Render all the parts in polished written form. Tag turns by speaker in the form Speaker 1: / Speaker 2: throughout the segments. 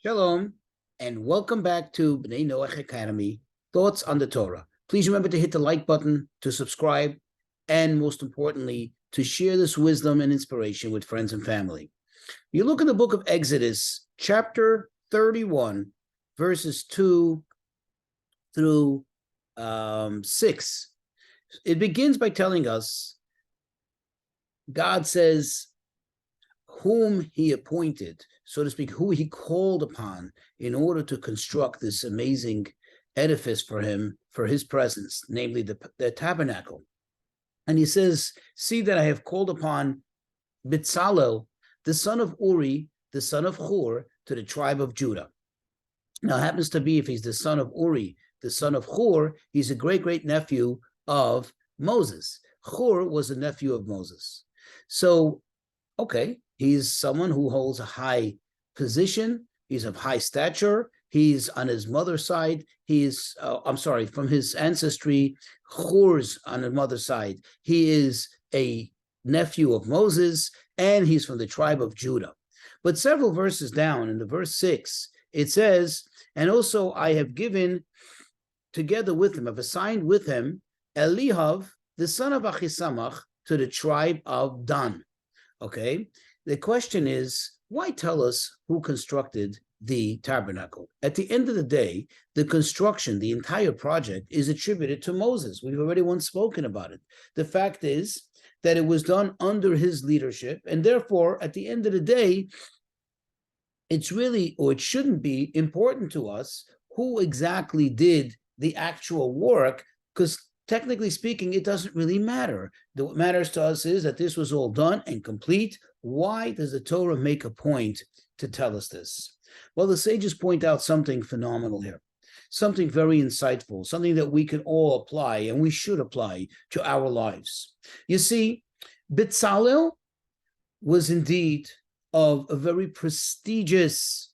Speaker 1: Shalom, and welcome back to B'nai Noach Academy, Thoughts on the Torah. Please remember to hit the like button, to subscribe, and most importantly, to share this wisdom and inspiration with friends and family. You look in the book of Exodus, chapter 31, verses 2 through 6. It begins by telling us, God says, whom he appointed, so to speak, who he called upon in order to construct this amazing edifice for him, for his presence, namely the tabernacle. And he says, see that I have called upon Bezalel, the son of Uri, the son of Hur, to the tribe of Judah. Now, it happens to be, if he's the son of Uri, the son of Hur, he's a great-great-nephew of Moses. Hur was a nephew of Moses. So, okay, he's someone who holds a high position. He's of high stature. He's on his mother's side. He's, from his ancestry, Hur's on his mother's side. He is a nephew of Moses, and he's from the tribe of Judah. But several verses down, in the verse 6, it says, and also I have given together with him, I've assigned with him, Elihav, the son of Achisamach, to the tribe of Dan. Okay, the question is, why tell us who constructed the tabernacle? At the end of the day, the construction, the entire project, is attributed to Moses. We've already once spoken about it. The fact is that it was done under his leadership, and therefore, at the end of the day, it's really, or it shouldn't be, important to us who exactly did the actual work, because technically speaking, it doesn't really matter. What matters to us is that this was all done and complete. Why does the Torah make a point to tell us this? Well, the sages point out something phenomenal here, something very insightful, something that we can all apply, and we should apply to our lives. You see, Bezalel was indeed of a very prestigious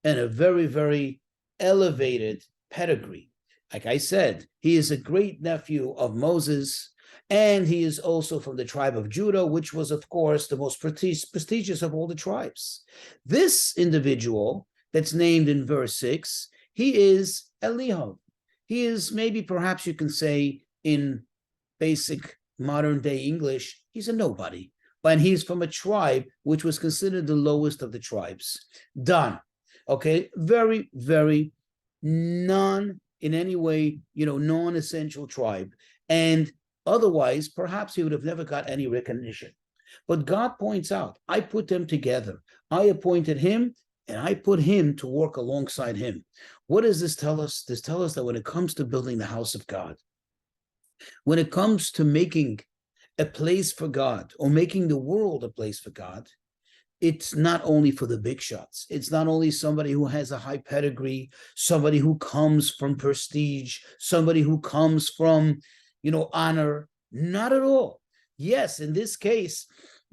Speaker 1: and a very, very elevated pedigree. Like I said, he is a great nephew of Moses, and he is also from the tribe of Judah, which was, of course, the most prestigious of all the tribes. This individual that's named in verse 6, he is Elihav. He is, maybe perhaps you can say in basic modern day English, he's a nobody. And he's from a tribe which was considered the lowest of the tribes. Dan. Okay, very, very in any way, non-essential tribe. And otherwise, perhaps he would have never got any recognition. But God points out, I put them together. I appointed him, and I put him to work alongside him. What does this tell us? This tells us that when it comes to building the house of God, when it comes to making a place for God, or making the world a place for God, it's not only for the big shots. It's not only somebody who has a high pedigree, somebody who comes from prestige, somebody who comes from, honor. Not at all. Yes, in this case,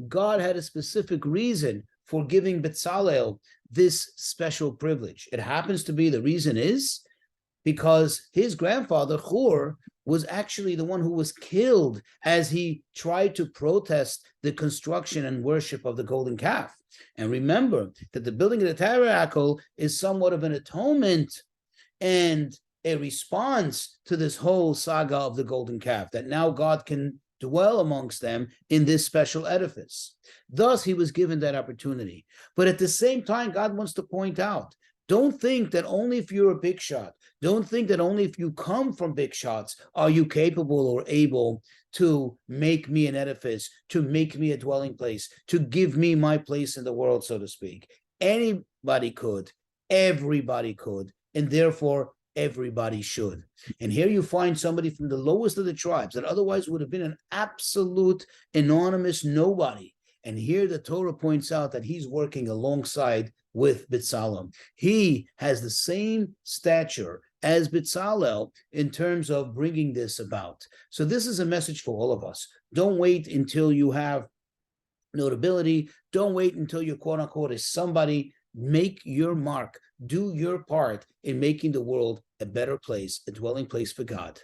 Speaker 1: God had a specific reason for giving Bezalel this special privilege. It happens to be, the reason is because his grandfather, Hur, was actually the one who was killed as he tried to protest the construction and worship of the golden calf. And remember that the building of the tabernacle is somewhat of an atonement and a response to this whole saga of the golden calf, that now God can dwell amongst them in this special edifice. Thus, he was given that opportunity. But at the same time, God wants to point out, don't think that only if you're a big shot, don't think that only if you come from big shots are you capable or able to make me an edifice, to make me a dwelling place, to give me my place in the world, so to speak. Anybody could, everybody could, and therefore everybody should. And here you find somebody from the lowest of the tribes that otherwise would have been an absolute anonymous nobody. And here the Torah points out that he's working alongside with Bezalel. He has the same stature as Bezalel in terms of bringing this about. So this is a message for all of us. Don't wait until you have notability. Don't wait until you're quote unquote is somebody. Make your mark. Do your part in making the world a better place, a dwelling place for God.